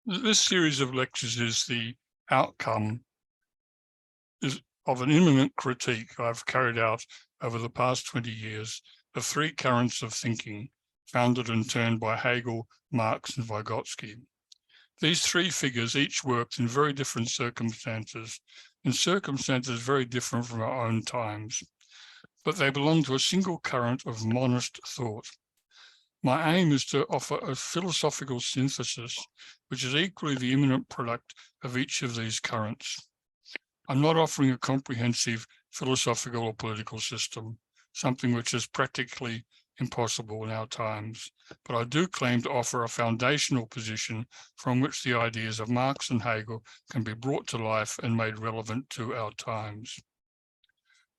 This series of lectures is the outcome of an imminent critique I've carried out over the past 20 years of three currents of thinking founded and turned by Hegel, Marx, and Vygotsky. These three figures each worked in very different circumstances, in circumstances very different from our own times, but they belong to a single current of monist thought. My aim is to offer a philosophical synthesis, which is equally the imminent product of each of these currents. I'm not offering a comprehensive philosophical or political system, something which is practically impossible in our times, but I do claim to offer a foundational position from which the ideas of Marx and Hegel can be brought to life and made relevant to our times.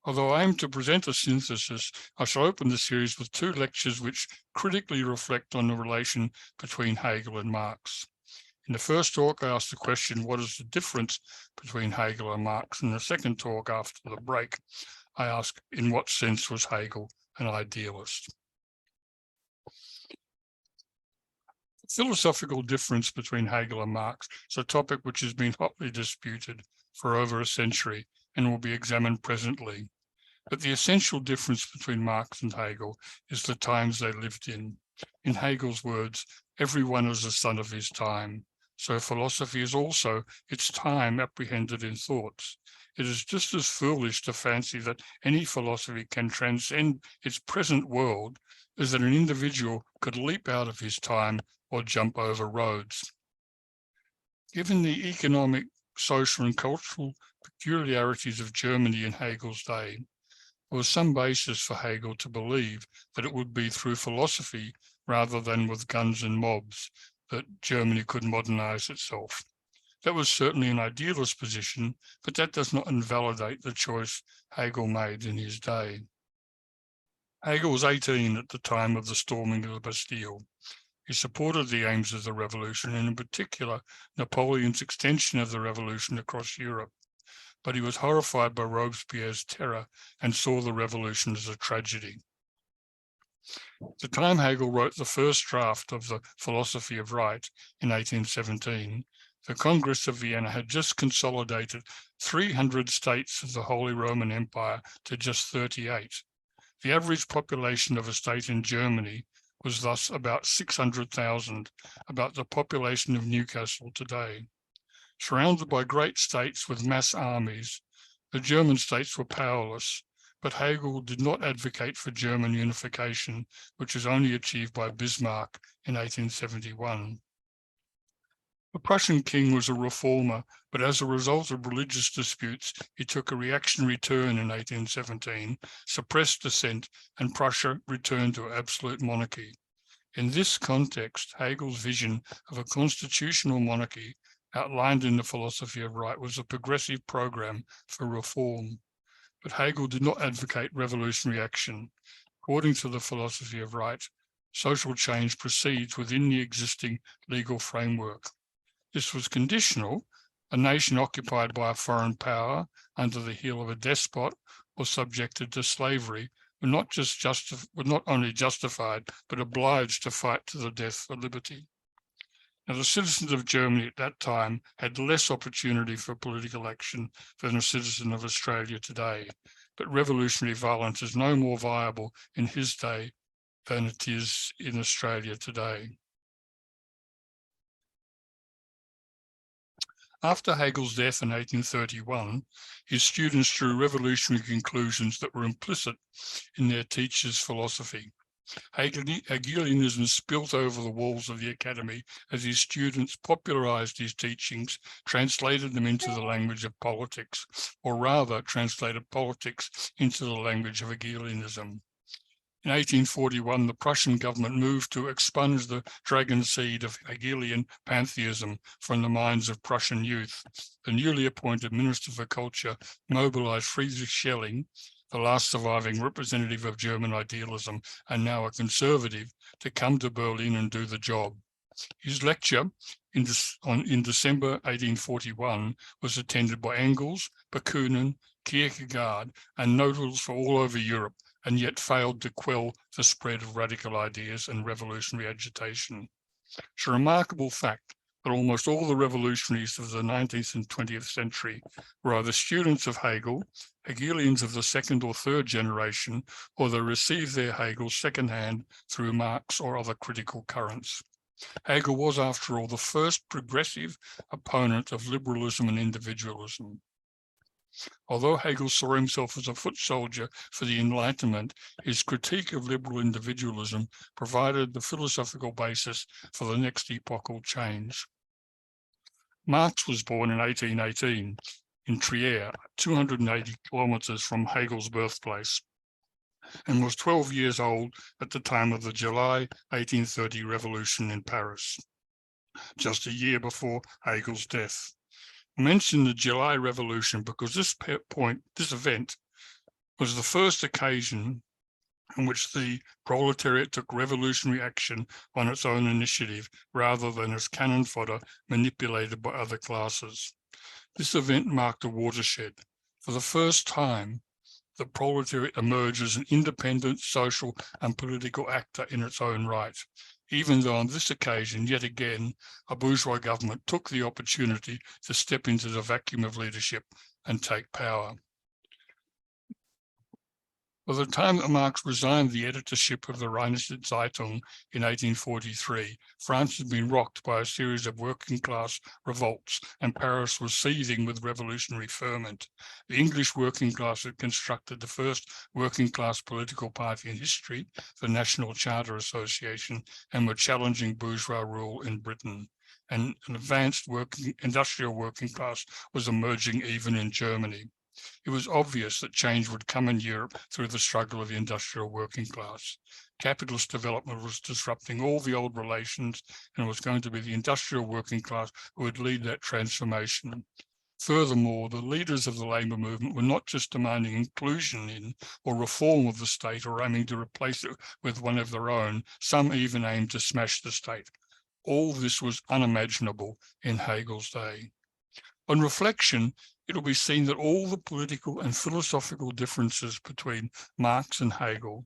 Although I aim to present a synthesis, I shall open the series with two lectures which critically reflect on the relation between Hegel and Marx. In the first talk, I asked the question, what is the difference between Hegel and Marx? In the second talk, after the break, I asked, in what sense was Hegel an idealist? The philosophical difference between Hegel and Marx is a topic which has been hotly disputed for over a century and will be examined presently. But the essential difference between Marx and Hegel is the times they lived in. In Hegel's words, everyone is a son of his time. So philosophy is also its time apprehended in thoughts. It is just as foolish to fancy that any philosophy can transcend its present world as that an individual could leap out of his time or jump over roads. Given the economic, social, and cultural peculiarities of Germany in Hegel's day, there was some basis for Hegel to believe that it would be through philosophy rather than with guns and mobs that Germany could modernize itself. That was certainly an idealist position, but that does not invalidate the choice Hegel made in his day. Hegel was 18 at the time of the storming of the Bastille. He supported the aims of the revolution, and in particular, Napoleon's extension of the revolution across Europe. But he was horrified by Robespierre's terror and saw the revolution as a tragedy. At the time Hegel wrote the first draft of the Philosophy of Right in 1817, the Congress of Vienna had just consolidated 300 states of the Holy Roman Empire to just 38. The average population of a state in Germany was thus about 600,000, about the population of Newcastle today. Surrounded by great states with mass armies, the German states were powerless, but Hegel did not advocate for German unification, which was only achieved by Bismarck in 1871. The Prussian king was a reformer, but as a result of religious disputes, he took a reactionary turn in 1817, suppressed dissent, and Prussia returned to absolute monarchy. In this context, Hegel's vision of a constitutional monarchy outlined in the Philosophy of Right was a progressive program for reform. But Hegel did not advocate revolutionary action. According to the Philosophy of Right, social change proceeds within the existing legal framework. This was conditional. A nation occupied by a foreign power under the heel of a despot or subjected to slavery were not only justified, but obliged to fight to the death for liberty. Now, the citizens of Germany at that time had less opportunity for political action than a citizen of Australia today, but revolutionary violence is no more viable in his day than it is in Australia today. After Hegel's death in 1831, his students drew revolutionary conclusions that were implicit in their teacher's philosophy. Hegelianism spilt over the walls of the academy as his students popularized his teachings, translated them into the language of politics, or rather translated politics into the language of Hegelianism. In 1841, the Prussian government moved to expunge the dragon seed of Hegelian pantheism from the minds of Prussian youth. The newly appointed Minister for Culture mobilized Friedrich Schelling, the last surviving representative of German idealism and now a conservative, to come to Berlin and do the job. His lecture in December 1841 was attended by Engels, Bakunin, Kierkegaard, and notables from all over Europe, and yet failed to quell the spread of radical ideas and revolutionary agitation. It's a remarkable fact, that almost all the revolutionaries of the 19th and 20th century were either students of Hegel, Hegelians of the second or third generation, or they received their Hegel secondhand through Marx or other critical currents. Hegel was, after all, the first progressive opponent of liberalism and individualism. Although Hegel saw himself as a foot soldier for the Enlightenment, his critique of liberal individualism provided the philosophical basis for the next epochal change. Marx was born in 1818 in Trier, 280 kilometers from Hegel's birthplace, and was 12 years old at the time of the July 1830 revolution in Paris, just a year before Hegel's death. I mention the July Revolution because this event was the first occasion in which the proletariat took revolutionary action on its own initiative rather than as cannon fodder manipulated by other classes. This event marked a watershed. For the first time, the proletariat emerged as an independent social and political actor in its own right, even though on this occasion, yet again, a bourgeois government took the opportunity to step into the vacuum of leadership and take power. By the time that Marx resigned the editorship of the Rheinische Zeitung in 1843, France had been rocked by a series of working-class revolts, and Paris was seething with revolutionary ferment. The English working class had constructed the first working-class political party in history, the National Charter Association, and were challenging bourgeois rule in Britain. And an advanced industrial working class was emerging even in Germany. It was obvious that change would come in Europe through the struggle of the industrial working class. Capitalist development was disrupting all the old relations, and it was going to be the industrial working class who would lead that transformation. Furthermore, the leaders of the labour movement were not just demanding inclusion in or reform of the state or aiming to replace it with one of their own. Some even aimed to smash the state. All this was unimaginable in Hegel's day. On reflection, it will be seen that all the political and philosophical differences between Marx and Hegel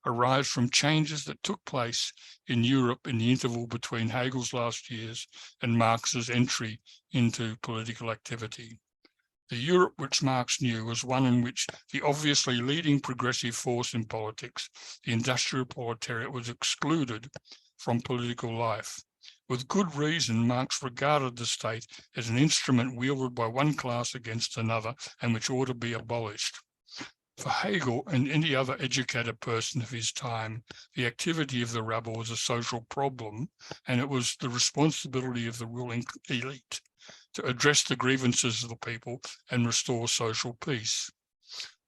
arise from changes that took place in Europe in the interval between Hegel's last years and Marx's entry into political activity. The Europe which Marx knew was one in which the obviously leading progressive force in politics, the industrial proletariat, was excluded from political life. With good reason, Marx regarded the state as an instrument wielded by one class against another and which ought to be abolished. For Hegel and any other educated person of his time, the activity of the rabble was a social problem, and it was the responsibility of the ruling elite to address the grievances of the people and restore social peace.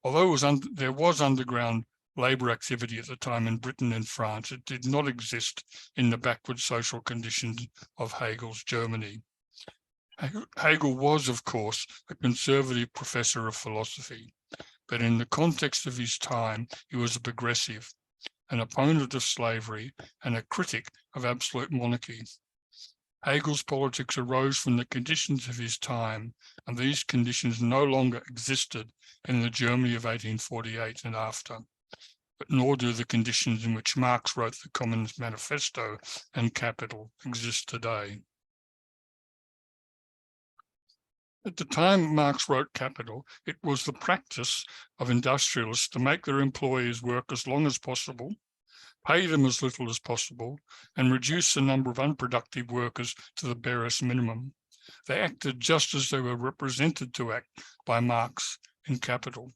Although there was underground labour activity at the time in Britain and France, it did not exist in the backward social conditions of Hegel's Germany. Hegel was, of course, a conservative professor of philosophy, but in the context of his time, he was a progressive, an opponent of slavery, and a critic of absolute monarchy. Hegel's politics arose from the conditions of his time, and these conditions no longer existed in the Germany of 1848 and after. But nor do the conditions in which Marx wrote the Communist Manifesto and Capital exist today. At the time Marx wrote Capital, it was the practice of industrialists to make their employees work as long as possible, pay them as little as possible, and reduce the number of unproductive workers to the barest minimum. They acted just as they were represented to act by Marx in Capital.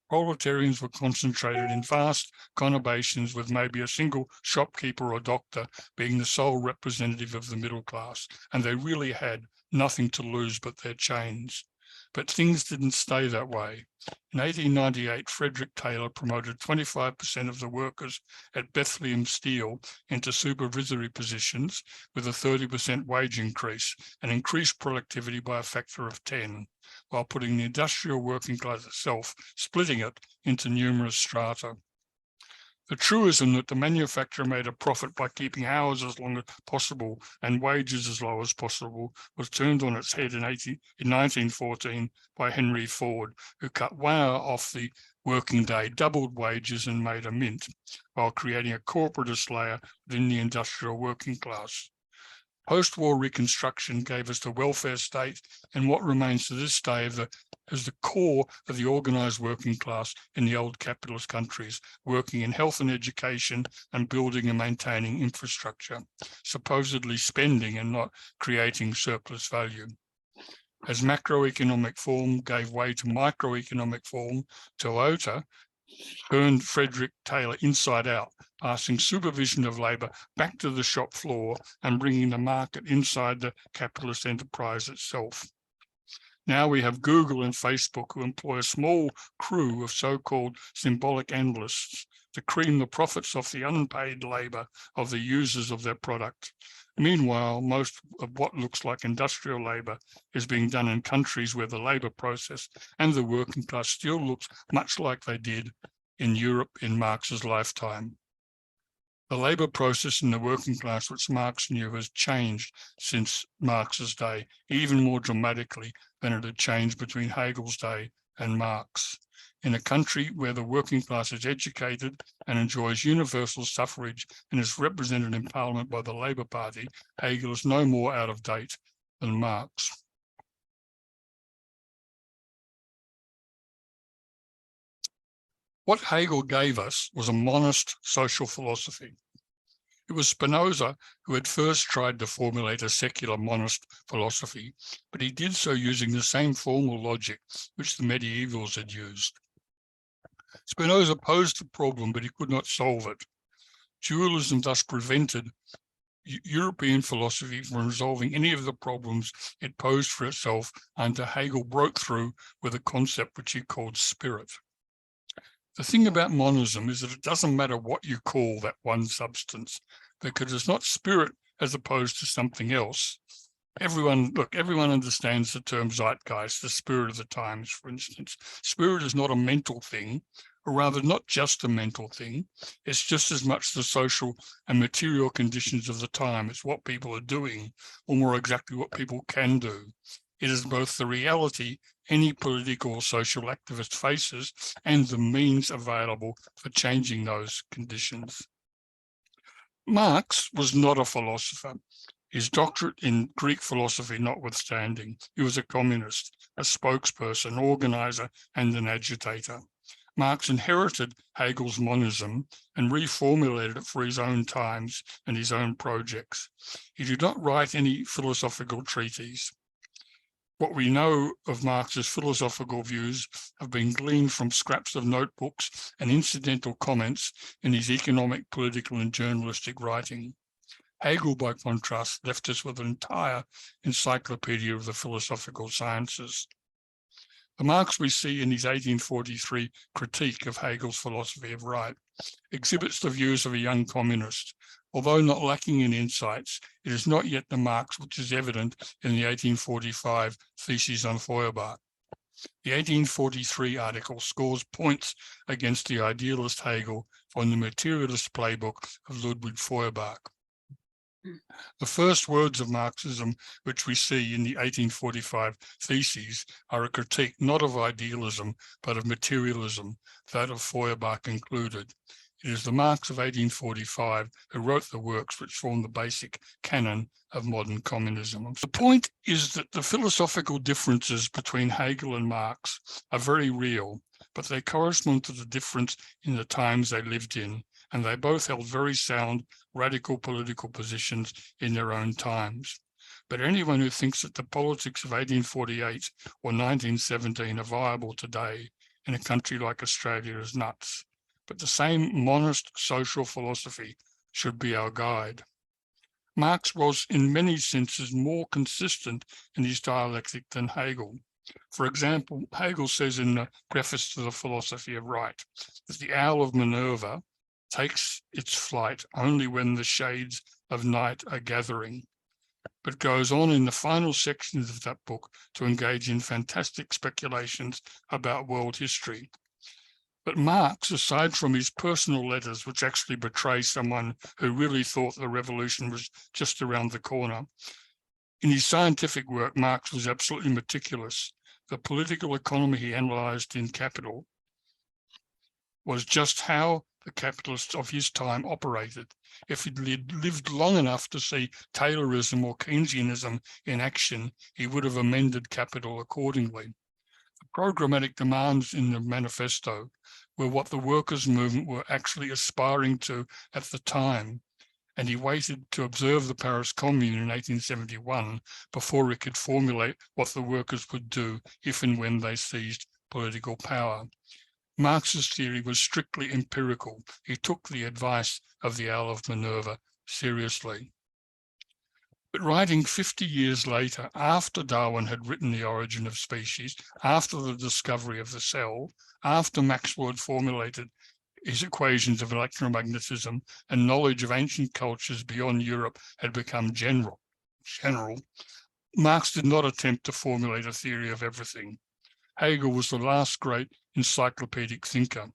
Proletarians were concentrated in vast conurbations with maybe a single shopkeeper or doctor being the sole representative of the middle class, and they really had nothing to lose but their chains. But things didn't stay that way. In 1898, Frederick Taylor promoted 25% of the workers at Bethlehem Steel into supervisory positions with a 30% wage increase and increased productivity by a factor of 10, while putting the industrial working class itself, splitting it into numerous strata. The truism that the manufacturer made a profit by keeping hours as long as possible and wages as low as possible was turned on its head in 1914 by Henry Ford, who cut 1 hour off the working day, doubled wages and made a mint, while creating a corporatist layer within the industrial working class. Post-war reconstruction gave us the welfare state and what remains to this day as the core of the organised working class in the old capitalist countries, working in health and education and building and maintaining infrastructure, supposedly spending and not creating surplus value. As macroeconomic form gave way to microeconomic form, Toyota turned Frederick Taylor inside out, passing supervision of labour back to the shop floor and bringing the market inside the capitalist enterprise itself. Now we have Google and Facebook who employ a small crew of so-called symbolic analysts to cream the profits off the unpaid labour of the users of their product. Meanwhile, most of what looks like industrial labour is being done in countries where the labour process and the working class still looks much like they did in Europe in Marx's lifetime. The labour process in the working class, which Marx knew, has changed since Marx's day, even more dramatically than it had changed between Hegel's day and Marx. In a country where the working class is educated and enjoys universal suffrage and is represented in Parliament by the Labour Party, Hegel is no more out of date than Marx. What Hegel gave us was a monist social philosophy. It was Spinoza who had first tried to formulate a secular monist philosophy, but he did so using the same formal logic which the medievals had used. Spinoza posed the problem, but he could not solve it. Dualism thus prevented European philosophy from resolving any of the problems it posed for itself until Hegel broke through with a concept which he called spirit. The thing about monism is that it doesn't matter what you call that one substance, because it's not spirit as opposed to something else. Everyone understands the term zeitgeist, the spirit of the times, for instance. Spirit is not a mental thing, or rather not just a mental thing. It's just as much the social and material conditions of the time. It's what people are doing, or more exactly what people can do. It is both the reality any political or social activist faces and the means available for changing those conditions. Marx was not a philosopher. His doctorate in Greek philosophy notwithstanding, he was a communist, a spokesperson, organizer, and an agitator. Marx inherited Hegel's monism and reformulated it for his own times and his own projects. He did not write any philosophical treatise. What we know of Marx's philosophical views have been gleaned from scraps of notebooks and incidental comments in his economic, political, and journalistic writing. Hegel, by contrast, left us with an entire encyclopedia of the philosophical sciences. The Marx we see in his 1843 critique of Hegel's philosophy of right exhibits the views of a young communist. Although not lacking in insights, it is not yet the Marx which is evident in the 1845 thesis on Feuerbach. The 1843 article scores points against the idealist Hegel from the materialist playbook of Ludwig Feuerbach. The first words of Marxism, which we see in the 1845 theses, are a critique not of idealism, but of materialism, that of Feuerbach included. It is the Marx of 1845 who wrote the works which form the basic canon of modern communism. The point is that the philosophical differences between Hegel and Marx are very real, but they correspond to the difference in the times they lived in, and they both held very sound, radical political positions in their own times. But anyone who thinks that the politics of 1848 or 1917 are viable today in a country like Australia is nuts. But the same monist social philosophy should be our guide. Marx was in many senses more consistent in his dialectic than Hegel. For example, Hegel says in the preface to the Philosophy of Right that the owl of Minerva takes its flight only when the shades of night are gathering, but goes on in the final sections of that book to engage in fantastic speculations about world history. But Marx, aside from his personal letters, which actually betray someone who really thought the revolution was just around the corner, in his scientific work, Marx was absolutely meticulous. The political economy he analysed in Capital was just how the capitalists of his time operated. If he'd lived long enough to see Taylorism or Keynesianism in action, he would have amended capital accordingly. The programmatic demands in the manifesto were what the workers' movement were actually aspiring to at the time, and he waited to observe the Paris Commune in 1871 before he could formulate what the workers would do if and when they seized political power. Marx's theory was strictly empirical. He took the advice of the Owl of Minerva seriously. But writing 50 years later, after Darwin had written The Origin of Species, after the discovery of the cell, after Maxwell had formulated his equations of electromagnetism and knowledge of ancient cultures beyond Europe had become general, Marx did not attempt to formulate a theory of everything. Hegel was the last great encyclopedic thinker.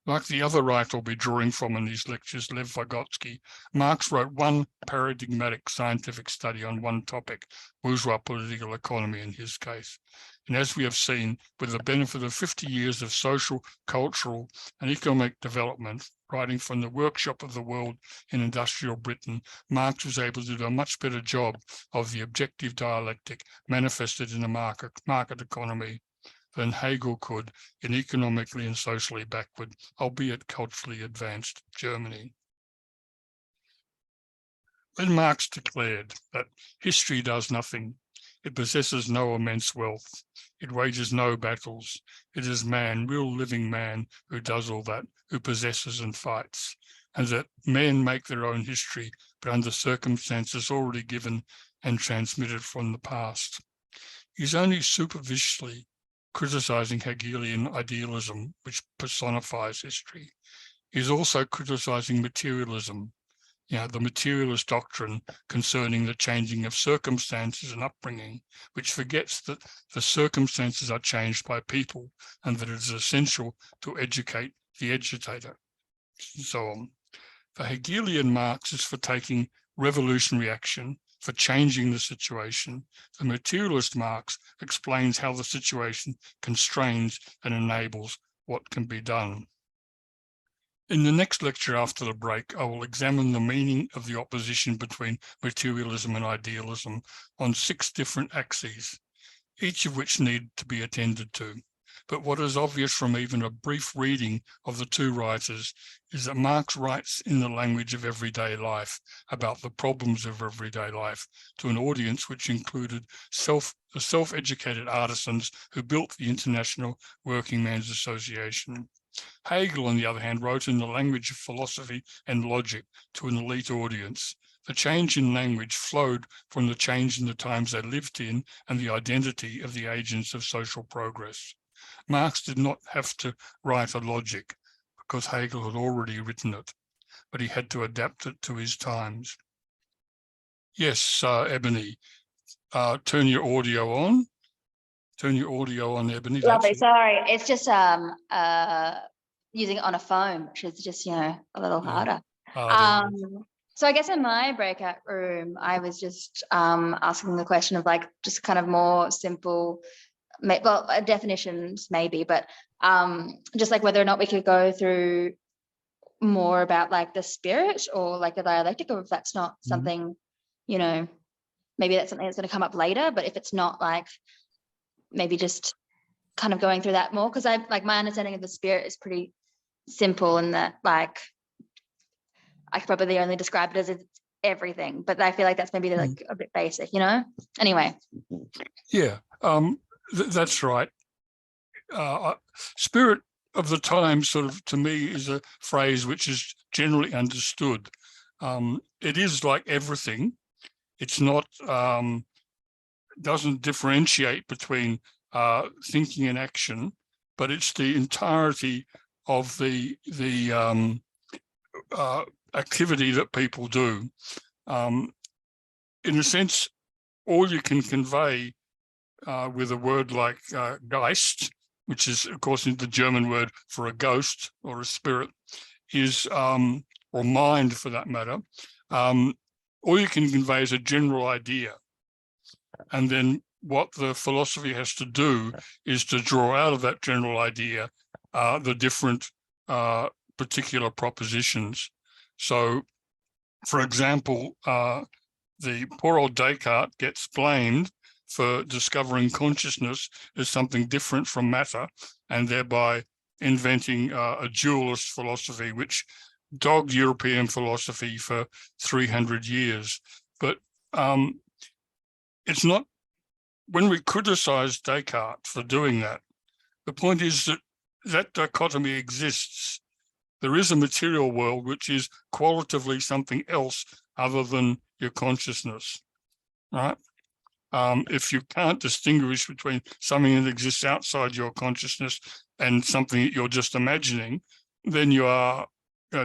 Like the other writer I'll be drawing from in these lectures, Lev Vygotsky, Marx wrote one paradigmatic scientific study on one topic, bourgeois political economy in his case. And as we have seen, with the benefit of 50 years of social, cultural, and economic development, writing from the workshop of the world in industrial Britain, Marx was able to do a much better job of the objective dialectic manifested in a market economy than Hegel could in economically and socially backward, albeit culturally advanced Germany. Then Marx declared that history does nothing. It possesses no immense wealth. It wages no battles. It is man, real living man, who does all that, who possesses and fights, and that men make their own history, but under circumstances already given and transmitted from the past. He's only superficially criticizing Hegelian idealism, which personifies history. He's also criticizing materialism, the materialist doctrine concerning the changing of circumstances and upbringing, which forgets that the circumstances are changed by people and that it is essential to educate the educator, and so on. The Hegelian Marx is for taking revolutionary action, for changing the situation. The materialist Marx explains how the situation constrains and enables what can be done. In the next lecture after the break, I will examine the meaning of the opposition between materialism and idealism on 6 different axes, each of which need to be attended to. But what is obvious from even a brief reading of the 2 writers is that Marx writes in the language of everyday life about the problems of everyday life to an audience which included the self-educated artisans who built the International Working Men's Association. Hegel, on the other hand, wrote in the language of philosophy and logic to an elite audience. The change in language flowed from the change in the times they lived in and the identity of the agents of social progress. Marx did not have to write a logic because Hegel had already written it, but he had to adapt it to his times. Yes, Ebony, turn your audio on. Turn your audio on, Ebony. Lovely. Sorry, it's just using it on a phone, which is just a little harder. So I guess in my breakout room, I was just asking the question of just kind of more simple, definitions maybe, but just whether or not we could go through more about the spirit or the dialectic, or if that's not something, maybe that's something that's going to come up later. But if it's not, maybe just kind of going through that more, because my understanding of the spirit is pretty simple in that I could probably only describe it as it's everything, but I feel like that's maybe a bit basic, Anyway. Yeah, that's right. Spirit of the time, sort of, to me, is a phrase which is generally understood. It is like everything. It's not, doesn't differentiate between thinking and action, but it's the entirety of the activity that people do. In a sense, all you can convey with a word like Geist, which is, of course, the German word for a ghost or a spirit, is, or mind for that matter, all you can convey is a general idea. And then what the philosophy has to do is to draw out of that general idea the different particular propositions. So, for example, the poor old Descartes gets blamed for discovering consciousness as something different from matter, and thereby inventing a dualist philosophy, which dogged European philosophy for 300 years. But it's not, when we criticize Descartes for doing that, the point is that that dichotomy exists. There is a material world which is qualitatively something else other than your consciousness, right? If you can't distinguish between something that exists outside your consciousness and something that you're just imagining, then you are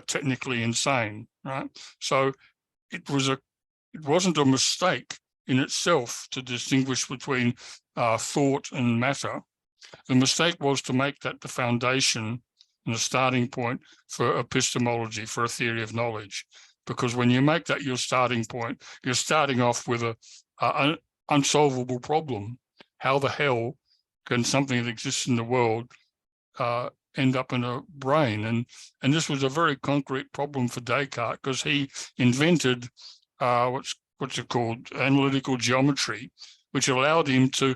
technically insane, right? So it wasn't a mistake in itself to distinguish between thought and matter. The mistake was to make that the foundation and the starting point for epistemology, for a theory of knowledge. Because when you make that your starting point, you're starting off with an unsolvable problem. How the hell can something that exists in the world end up in a brain? And this was a very concrete problem for Descartes, because he invented what's it called, analytical geometry, which allowed him to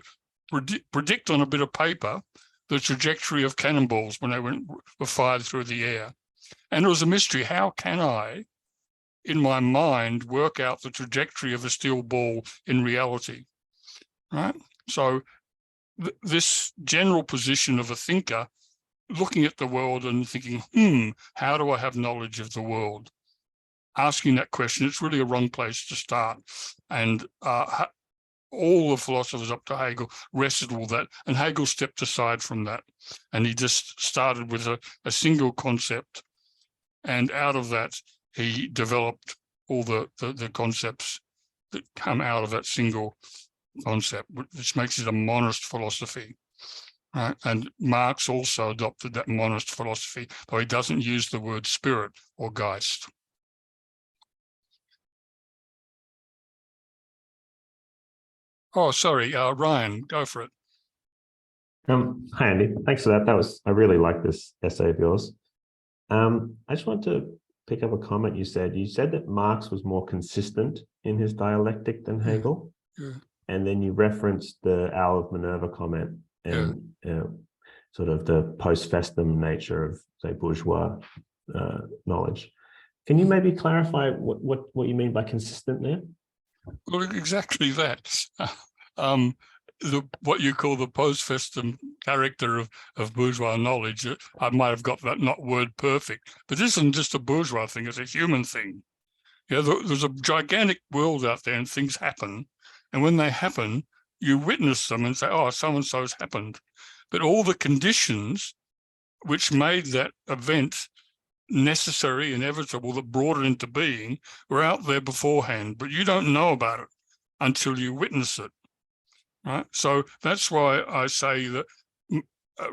predict on a bit of paper the trajectory of cannonballs when they were fired through the air. And it was a mystery. How can I, in my mind, work out the trajectory of a steel ball in reality, right? So this general position of a thinker looking at the world and thinking, how do I have knowledge of the world? Asking that question, it's really a wrong place to start. And all the philosophers up to Hegel rested all that, and Hegel stepped aside from that. And he just started with a single concept. And out of that, he developed all the concepts that come out of that single concept, which makes it a monist philosophy. Right? And Marx also adopted that monist philosophy, though he doesn't use the word spirit or Geist. Oh, sorry, Ryan, go for it. Hi, Andy. Thanks for that. I really like this essay of yours. I just want to pick up a comment you said. You said that Marx was more consistent in his dialectic than Hegel. Yeah. And then you referenced the Owl of Minerva comment and sort of the post festum nature of, say, bourgeois knowledge. Can you maybe clarify what you mean by consistent there? Well, exactly that. What you call the post-festum character of bourgeois knowledge, I might have got that not word perfect, but this isn't just a bourgeois thing, it's a human thing. There's a gigantic world out there and things happen. And when they happen, you witness them and say, oh, so-and-so's happened. But all the conditions which made that event necessary, inevitable, that brought it into being were out there beforehand, but you don't know about it until you witness it, right? So that's why I say that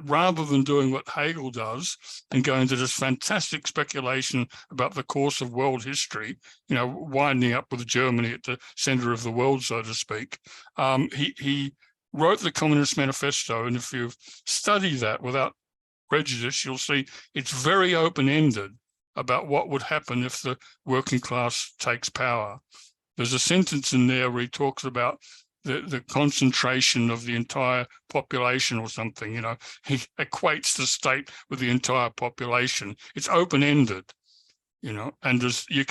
rather than doing what Hegel does and going into this fantastic speculation about the course of world history, winding up with Germany at the center of the world, so to speak, he wrote the Communist Manifesto, and if you study that without prejudice, you'll see it's very open-ended about what would happen if the working class takes power. There's a sentence in there where he talks about the concentration of the entire population or something. He equates the state with the entire population. It's open-ended, and you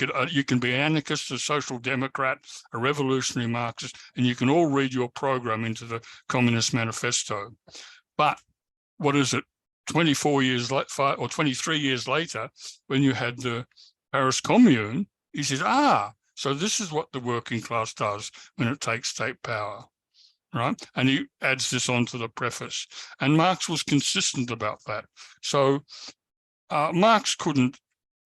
can be an anarchist, a social democrat, a revolutionary Marxist, and you can all read your program into the Communist Manifesto. But what is it? 24 years later, or 23 years later, when you had the Paris Commune, he says, so this is what the working class does when it takes state power, right? And he adds this onto the preface. And Marx was consistent about that. So Marx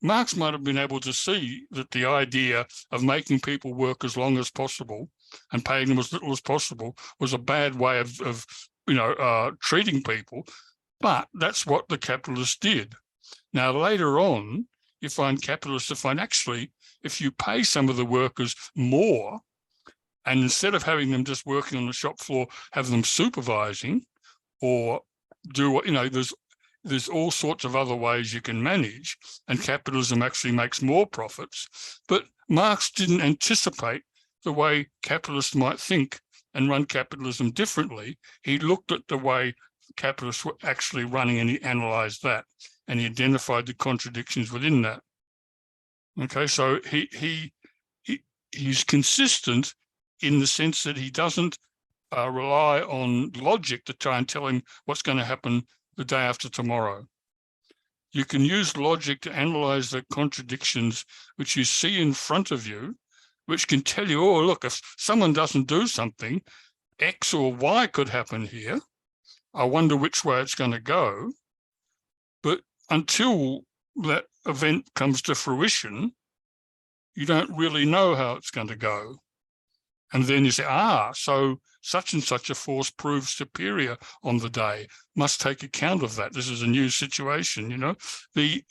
might have been able to see that the idea of making people work as long as possible and paying them as little as possible was a bad way of treating people. But that's what the capitalists did. Now, later on, you find capitalists find actually, if you pay some of the workers more, and instead of having them just working on the shop floor, have them supervising or do what, there's all sorts of other ways you can manage, and capitalism actually makes more profits. But Marx didn't anticipate the way capitalists might think and run capitalism differently. He looked at the way capitalists were actually running and he analyzed that, and he identified the contradictions within that. Okay, so he's consistent in the sense that he doesn't rely on logic to try and tell him what's going to happen the day after tomorrow. You can use logic to analyze the contradictions which you see in front of you, which can tell you, oh, look, if someone doesn't do something, X or Y could happen here. I wonder which way it's going to go. But until that event comes to fruition, you don't really know how it's going to go. And then you say, so such and such a force proves superior on the day, must take account of that. This is a new situation, you know. The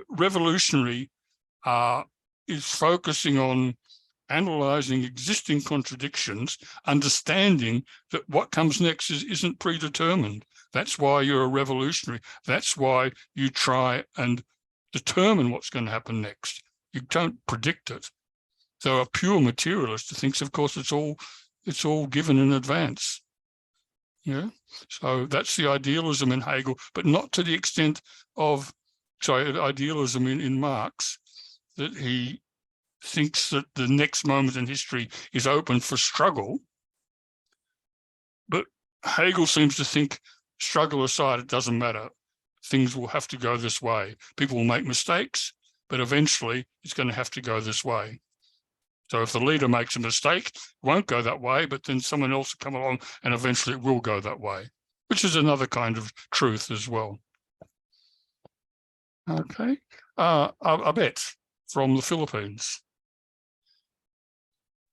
revolutionary is focusing on analyzing existing contradictions, understanding that what comes next isn't predetermined. That's why you're a revolutionary. That's why you try and determine what's going to happen next. You don't predict it. So a pure materialist thinks, of course, it's all given in advance. Yeah. So that's the idealism in Hegel, but not to the extent of, idealism in Marx, that he thinks that the next moment in history is open for struggle. But Hegel seems to think, struggle aside, it doesn't matter. Things will have to go this way. People will make mistakes, but eventually it's going to have to go this way. So if the leader makes a mistake, it won't go that way, but then someone else will come along and eventually it will go that way, which is another kind of truth as well. Okay. Abet from the Philippines.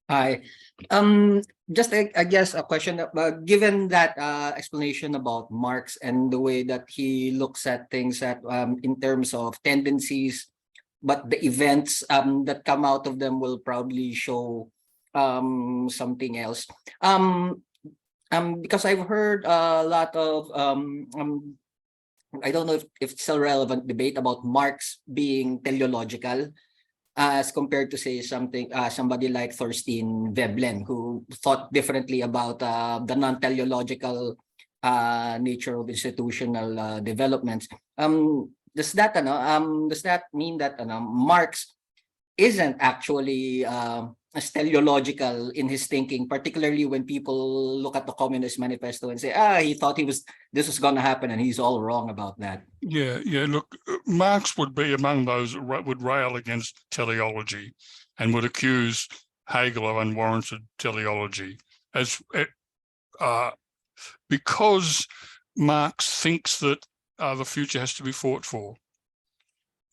Hi. Just I guess a question. Given that explanation about Marx and the way that he looks at things in terms of tendencies, but the events that come out of them will probably show something else. Because I've heard a lot of I don't know if it's still relevant debate about Marx being teleological, as compared to, say, somebody like Thorstein Veblen, who thought differently about the non-teleological nature of institutional developments. Does that mean that Marx isn't actually as teleological in his thinking, particularly when people look at the Communist Manifesto and say, he thought this was going to happen and he's all wrong about that? Yeah. Look, Marx would be among those who would rail against teleology and would accuse Hegel of unwarranted teleology, because Marx thinks that the future has to be fought for.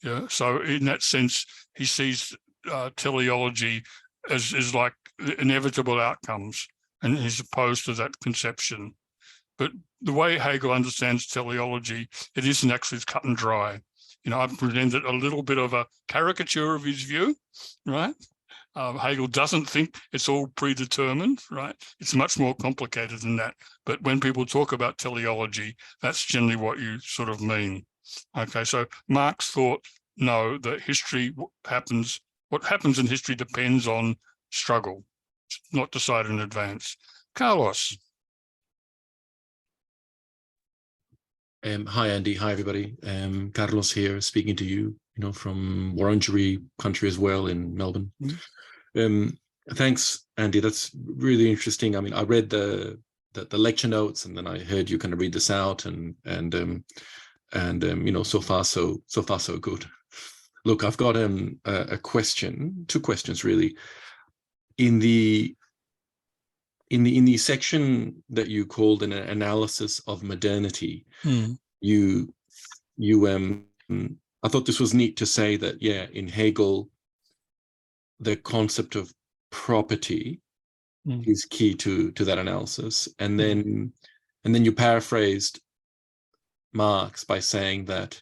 Yeah. So in that sense, he sees teleology as like inevitable outcomes, and he's opposed to that conception. But the way Hegel understands teleology, it isn't actually cut and dry. You know, I've presented a little bit of a caricature of his view, right? Hegel doesn't think it's all predetermined, right? It's much more complicated than that. But when people talk about teleology, that's generally what you sort of mean. Okay, so Marx thought, no, that history happens, what happens in history depends on struggle. It's not decided in advance. Carlos. Hi, Andy. Hi, everybody. Carlos here, speaking to you, from Wurundjeri country as well in Melbourne. Thanks, Andy. That's really interesting. I mean, I read the lecture notes, and then I heard you kind of read this out, and so far so good. Look, I've got a question, two questions really. In the section that you called an analysis of modernity, you I thought this was neat to say that, yeah, in Hegel, the concept of property is key to that analysis, and then you paraphrased Marx by saying that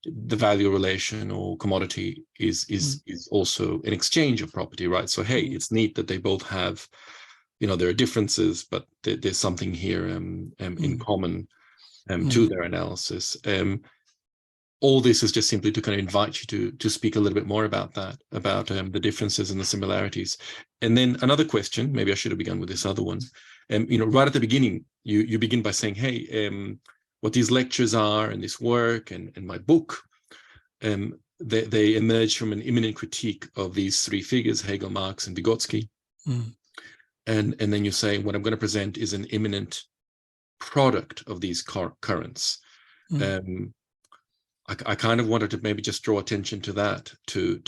the value relation or commodity is also an exchange of property, right? So hey, it's neat that they both have, there are differences, but there's something here in common. to their analysis. All this is just simply to kind of invite you to speak a little bit more about that, about the differences and the similarities. And then another question, maybe I should have begun with this other one. You know, right at the beginning, you begin by saying, hey, what these lectures are and this work and my book, they emerge from an imminent critique of these three figures, Hegel, Marx, and Vygotsky. And then you say, what I'm going to present is an imminent product of these currents. I kind of wanted to maybe just draw attention to that, to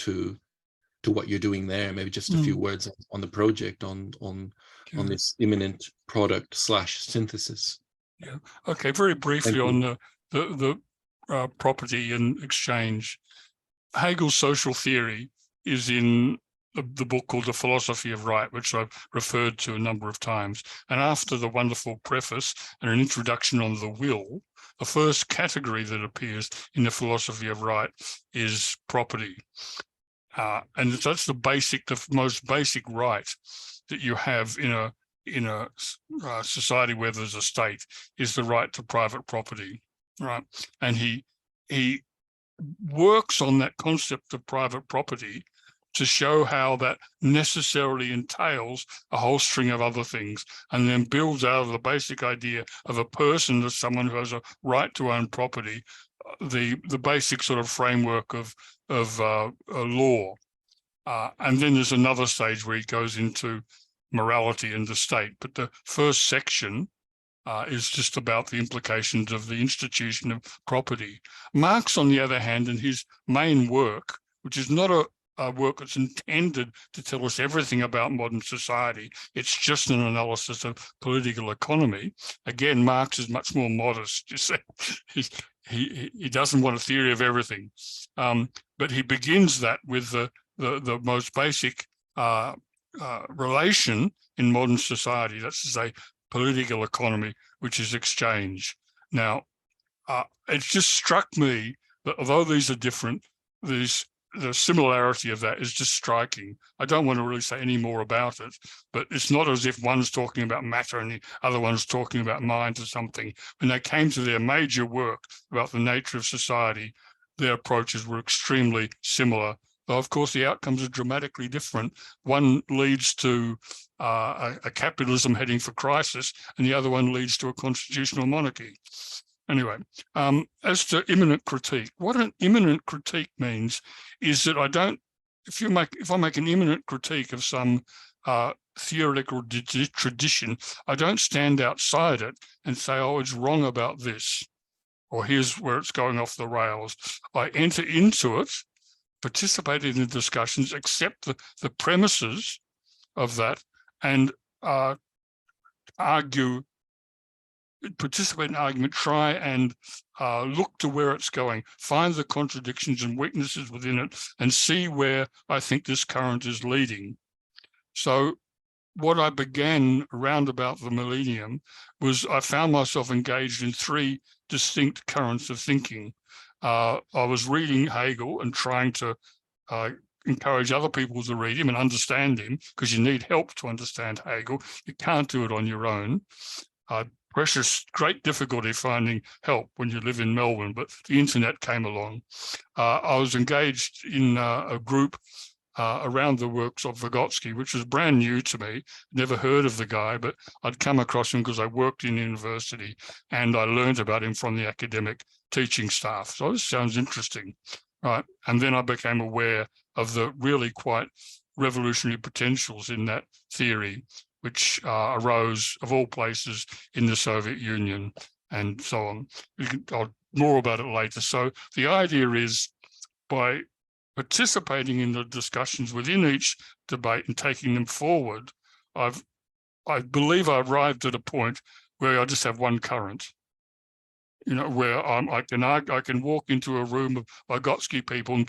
what you're doing there. Maybe just a few words on the project, on this imminent product / synthesis. Yeah. Okay. Very briefly on the property and exchange. Hegel's social theory is in the book called The Philosophy of Right, which I've referred to a number of times. And after the wonderful preface and an introduction on the will, the first category that appears in The Philosophy of Right is property. And that's the most basic right that you have in a society where there's a state, is the right to private property, right? And he works on that concept of private property to show how that necessarily entails a whole string of other things, and then builds out of the basic idea of a person as someone who has a right to own property, the basic sort of framework of law. And then there's another stage where he goes into morality and the state. But the first section is just about the implications of the institution of property. Marx, on the other hand, in his main work, which is not a work that's intended to tell us everything about modern society, it's just an analysis of political economy. Again, Marx is much more modest. You see, he doesn't want a theory of everything, but he begins that with the most basic relation in modern society. That's to say, political economy, which is exchange. Now, it just struck me that although these are different, the similarity of that is just striking. I don't want to really say any more about it, but it's not as if one's talking about matter and the other one's talking about mind or something. When they came to their major work about the nature of society, their approaches were extremely similar. Though, of course, the outcomes are dramatically different. One leads to a capitalism heading for crisis, and the other one leads to a constitutional monarchy. Anyway, as to imminent critique, what an imminent critique means is that if I make an imminent critique of some theoretical tradition, I don't stand outside it and say, oh, it's wrong about this, or here's where it's going off the rails. I enter into it, participate in the discussions, accept the premises of that, and participate in argument, try and look to where it's going, find the contradictions and weaknesses within it, and see where I think this current is leading. So what I began around about the millennium was I found myself engaged in three distinct currents of thinking. I was reading Hegel and trying to encourage other people to read him and understand him, because you need help to understand Hegel. You can't do it on your own. Great difficulty finding help when you live in Melbourne, but the internet came along. I was engaged in a group around the works of Vygotsky, which was brand new to me. Never heard of the guy, but I'd come across him because I worked in university and I learned about him from the academic teaching staff. So this sounds interesting, right? And then I became aware of the really quite revolutionary potentials in that theory, which arose, of all places, in the Soviet Union and so on. I'll more about it later. So the idea is, by participating in the discussions within each debate and taking them forward, I believe I arrived at a point where I just have one current. You know, where I can walk into a room of Vygotsky people and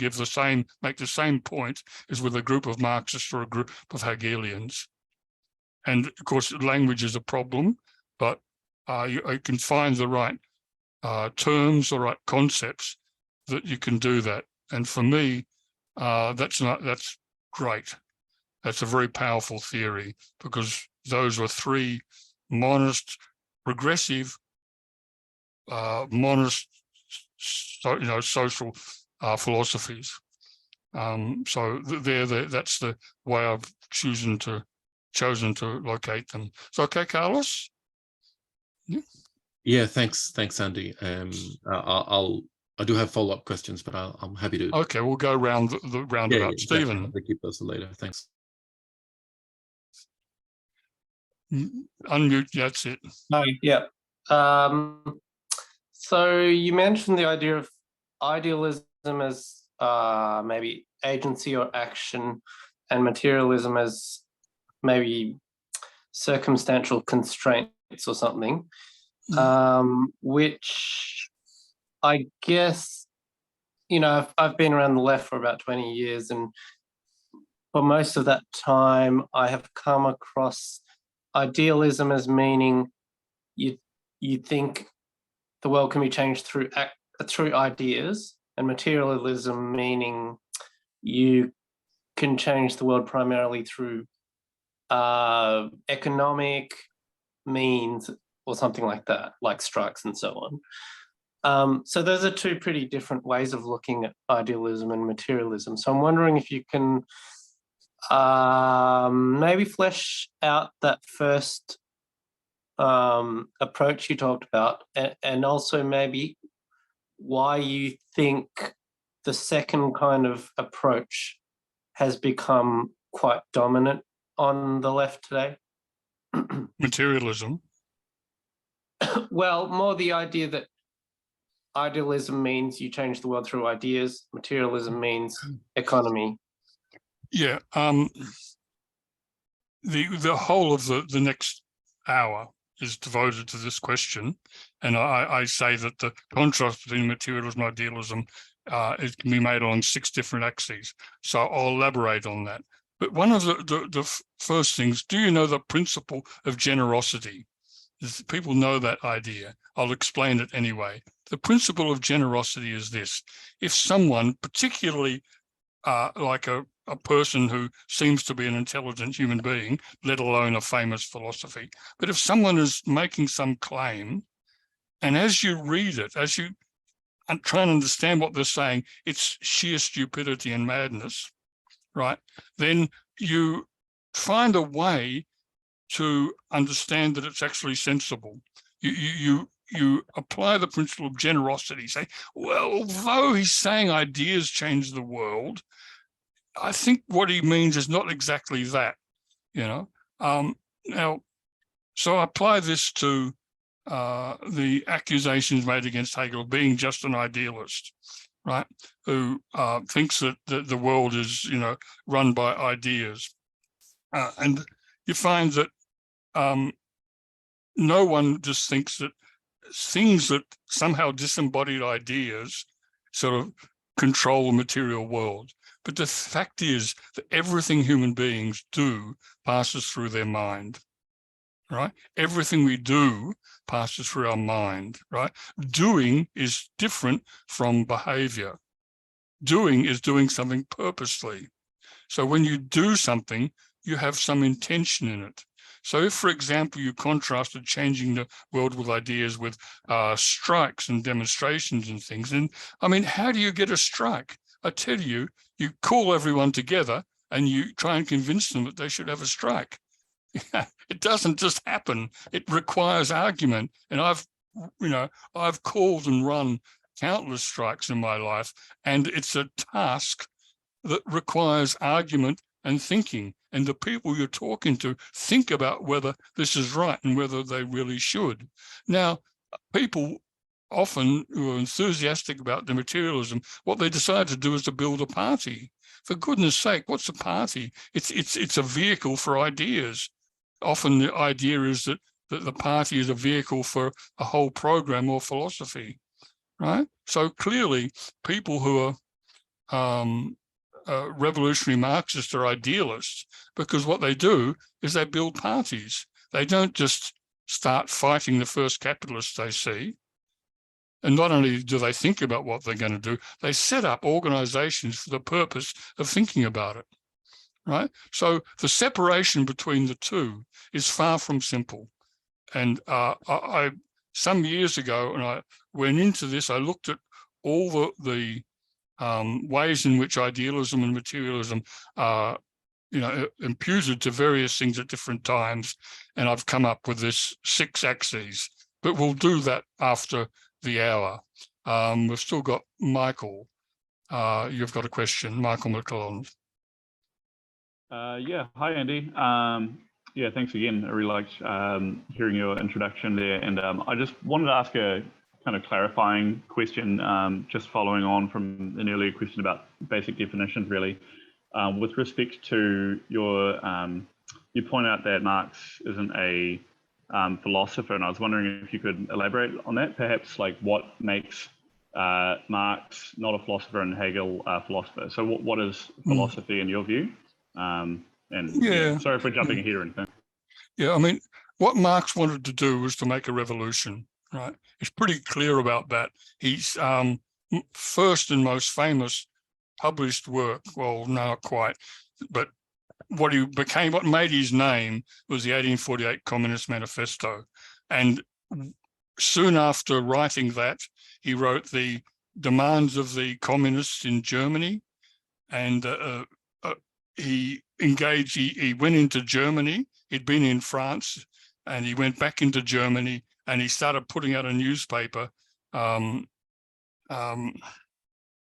make the same point as with a group of Marxists or a group of Hegelians. And of course, language is a problem, but I can find the right terms, the right concepts that you can do that. And for me, that's great. That's a very powerful theory, because those were three monist, progressive monist, social philosophies. So that's the way I've chosen to locate them. So, okay, Carlos. Yeah, thanks, Andy. I do have follow-up questions, but I'm happy to. Okay, we'll go round the roundabout. Exactly. Stephen, I'll keep those for later. Thanks. Unmute. That's it. Oh, yeah. So you mentioned the idea of idealism as maybe agency or action, and materialism as maybe circumstantial constraints or something, which I guess, I've been around the left for about 20 years, and for most of that time, I have come across idealism as meaning you think the world can be changed through ideas, and materialism meaning you can change the world primarily through economic means or something like that, like strikes and so on. So those are two pretty different ways of looking at idealism and materialism. So I'm wondering if you can maybe flesh out that first approach you talked about, and also maybe why you think the second kind of approach has become quite dominant on the left today. Materialism. Well, more the idea that idealism means you change the world through ideas, materialism means economy. Yeah. The whole of the next hour is devoted to this question, and I say that the contrast between materialism and idealism it can be made along 6 different axes. So I'll elaborate on that. But one of the first things, do you know the principle of generosity? People know that idea. I'll explain it anyway. The principle of generosity is this: if someone, particularly like a person who seems to be an intelligent human being, let alone a famous philosophy, but if someone is making some claim, and as you read it, as you try and understand what they're saying, it's sheer stupidity and madness, right? Then you find a way to understand that it's actually sensible. You apply the principle of generosity, say, well, although he's saying ideas change the world, I think what he means is not exactly that, Now, so I apply this to the accusations made against Hegel of being just an idealist, right? Who thinks that the world is, run by ideas. And you find that no one just thinks that things that somehow disembodied ideas sort of control the material world. But the fact is that everything human beings do passes through their mind, right? Everything we do passes through our mind, right? Doing is different from behavior. Doing is doing something purposely. So when you do something, you have some intention in it. So if, for example, you contrasted changing the world with ideas with strikes and demonstrations and things, and I mean, how do you get a strike? I tell you, you call everyone together and you try and convince them that they should have a strike. It doesn't just happen. It requires argument. And I've called and run countless strikes in my life, and it's a task that requires argument and thinking. And the people you're talking to think about whether this is right and whether they really should. Now, people often who are enthusiastic about the materialism, what they decide to do is to build a party. For goodness sake, what's a party? It's a vehicle for ideas. Often the idea is that the party is a vehicle for a whole program or philosophy, right? So clearly, people who are revolutionary Marxists are idealists, because what they do is they build parties. They don't just start fighting the first capitalists they see. And not only do they think about what they're going to do, they set up organizations for the purpose of thinking about it, right? So the separation between the two is far from simple. And I some years ago, and I went into this, I looked at all the ways in which idealism and materialism are, imputed to various things at different times, and I've come up with this 6 axes. But we'll do that after the hour. We've still got Michael. You've got a question, Michael McClellan. Yeah, hi Andy. Yeah, thanks again. I really liked hearing your introduction there, and I just wanted to ask a kind of clarifying question, just following on from an earlier question about basic definitions, really. With respect to your, you point out that Marx isn't a philosopher, and I was wondering if you could elaborate on that, perhaps like what makes Marx not a philosopher and Hegel a philosopher. So what is philosophy in your view? And yeah, sorry for jumping ahead or anything. Yeah, I mean, what Marx wanted to do was to make a revolution, right? He's pretty clear about that. He's first and most famous published work, well, no, not quite, but what made his name was the 1848 Communist Manifesto. And soon after writing that, he wrote the demands of the communists in Germany, and he went into Germany. He'd been in France, and he went back into Germany, and he started putting out a newspaper.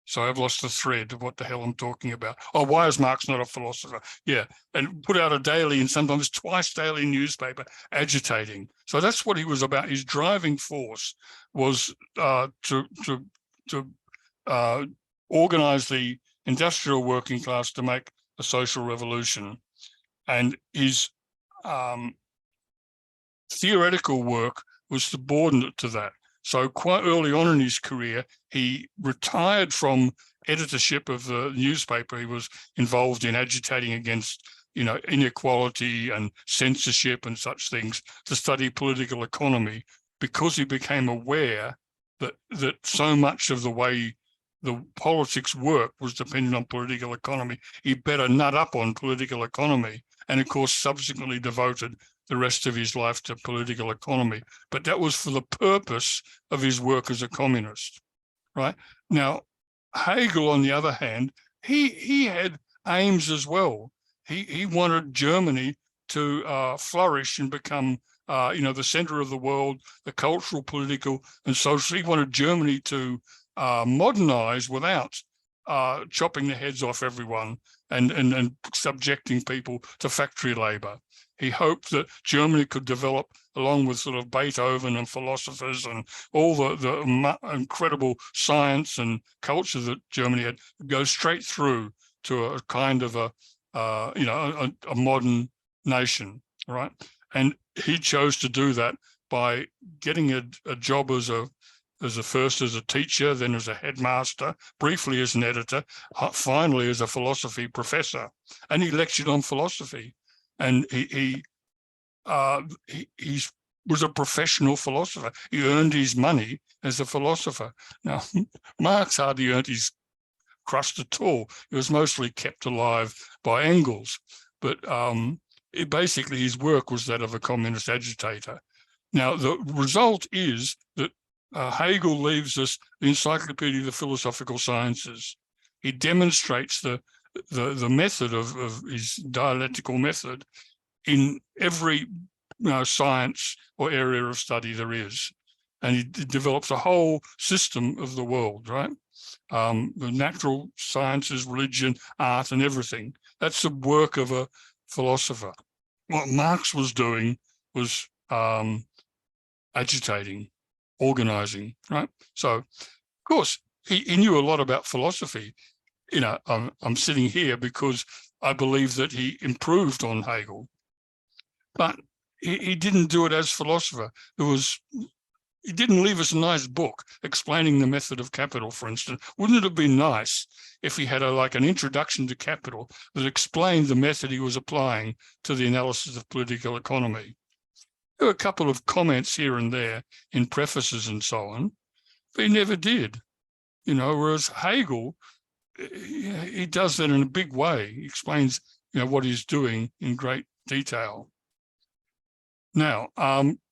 So I've lost the thread of what the hell I'm talking about. Oh, why is Marx not a philosopher? Yeah, and put out a daily and sometimes twice daily newspaper agitating. So that's what he was about. His driving force was to organize the industrial working class to make a social revolution. And his theoretical work was subordinate to that. So quite early on in his career, he retired from editorship of the newspaper. He was involved in agitating against, inequality and censorship and such things, to study political economy, because he became aware that so much of the way the politics worked was dependent on political economy. He better nut up on political economy, and of course subsequently devoted the rest of his life to political economy. But that was for the purpose of his work as a communist, right? Now, Hegel, on the other hand, he had aims as well. He wanted Germany to flourish and become, the center of the world, the cultural, political, and social. He wanted Germany to modernize without chopping the heads off everyone and subjecting people to factory labor. He hoped that Germany could develop, along with sort of Beethoven and philosophers and all the incredible science and culture that Germany had, go straight through to a kind of a modern nation, right? And he chose to do that by getting a job as a teacher, then as a headmaster, briefly as an editor, finally as a philosophy professor, and he lectured on philosophy. And he was a professional philosopher. He earned his money as a philosopher. Now, Marx hardly earned his crust at all. He was mostly kept alive by Engels. But basically, his work was that of a communist agitator. Now, the result is that Hegel leaves us the Encyclopedia of the Philosophical Sciences. He demonstrates the method of his dialectical method in every science or area of study there is. And he develops a whole system of the world, right? The natural sciences, religion, art, and everything. That's the work of a philosopher. What Marx was doing was agitating, organizing, right? So, of course, he knew a lot about philosophy. I'm sitting here because I believe that he improved on Hegel, but he didn't do it as philosopher. He didn't leave us a nice book explaining the method of capital, for instance. Wouldn't it have been nice if he had an introduction to capital that explained the method he was applying to the analysis of political economy? There were a couple of comments here and there in prefaces and so on, but he never did. Whereas Hegel, he does that in a big way. He explains, what he's doing in great detail. Now,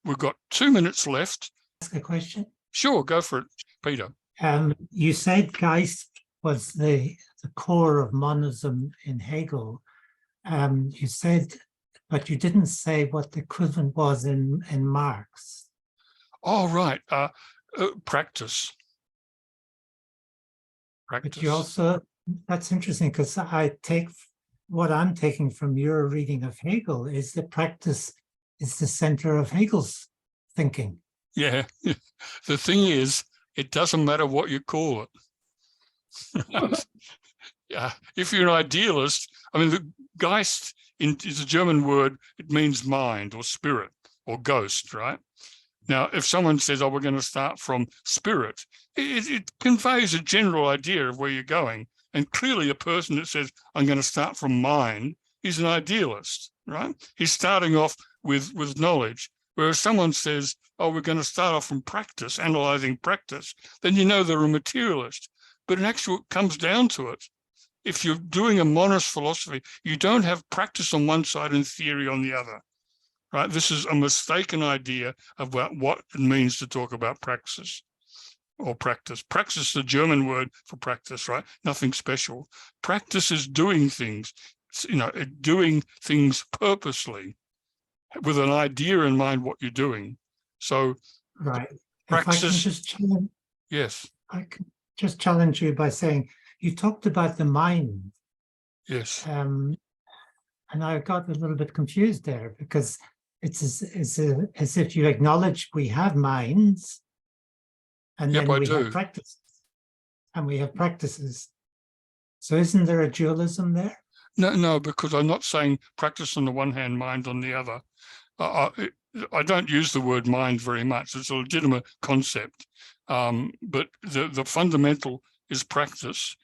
we've got 2 minutes left. a question? Sure, go for it, Peter. You said Geist was the core of monism in Hegel. You said, but you didn't say what the equivalent was in Marx. Oh, right. Practice. But you also, that's interesting, because what I'm taking from your reading of Hegel is that practice is the center of Hegel's thinking. Yeah. The thing is, it doesn't matter what you call it. Yeah. If you're an idealist, I mean, the Geist is a German word. It means mind or spirit or ghost, right? Now, if someone says, oh, we're going to start from spirit, it conveys a general idea of where you're going. And clearly a person that says, I'm going to start from mind is an idealist, right? He's starting off with knowledge. Whereas someone says, oh, we're going to start off from practice, analyzing practice, then you know they're a materialist. But in actual, it comes down to it. If you're doing a monist philosophy, you don't have practice on one side and theory on the other. Right? This is a mistaken idea about what it means to talk about praxis or practice. Praxis is the German word for practice, right? Nothing special. Practice is doing things, doing things purposely with an idea in mind what you're doing. So, right. Praxis, if I can just challenge, yes. I can just challenge you by saying you talked about the mind. Yes. And I got a little bit confused there, because it's as if you acknowledge we have minds, and Yep, then I we do. have practices, and we have practices. So isn't there a dualism there? No, because I'm not saying practice on the one hand, mind on the other. I don't use the word mind very much. It's a legitimate concept, but the fundamental is practice.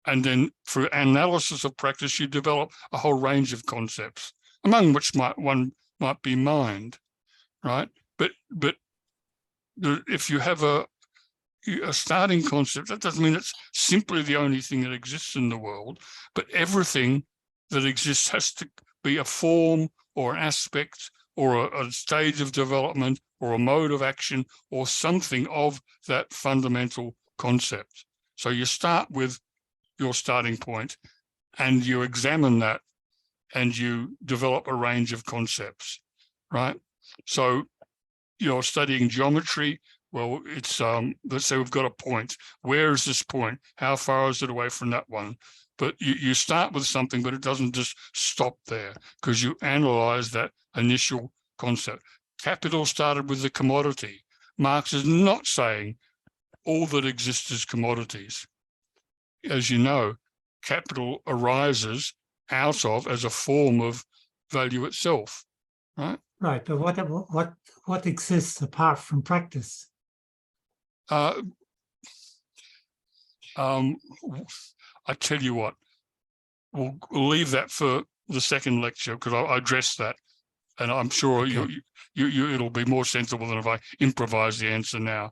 And then for analysis of practice, you develop a whole range of concepts, among which one might be mind, right? But if you have a starting concept, that doesn't mean it's simply the only thing that exists in the world, but everything that exists has to be a form or an aspect or a stage of development or a mode of action or something of that fundamental concept. So you start with your starting point and you examine that and you develop a range of concepts, right? So you're studying geometry. Well, it's, let's say we've got a point. Where is this point? How far is it away from that one? But you start with something, but it doesn't just stop there because you analyze that initial concept. Capital started with the commodity. Marx is not saying all that exists is commodities. As you know, capital arises out of as a form of value itself, right? Right, but what exists apart from practice? I tell you what, we'll leave that for the second lecture because I address that, and I'm sure Okay. it'll be more sensible than if I improvise the answer now.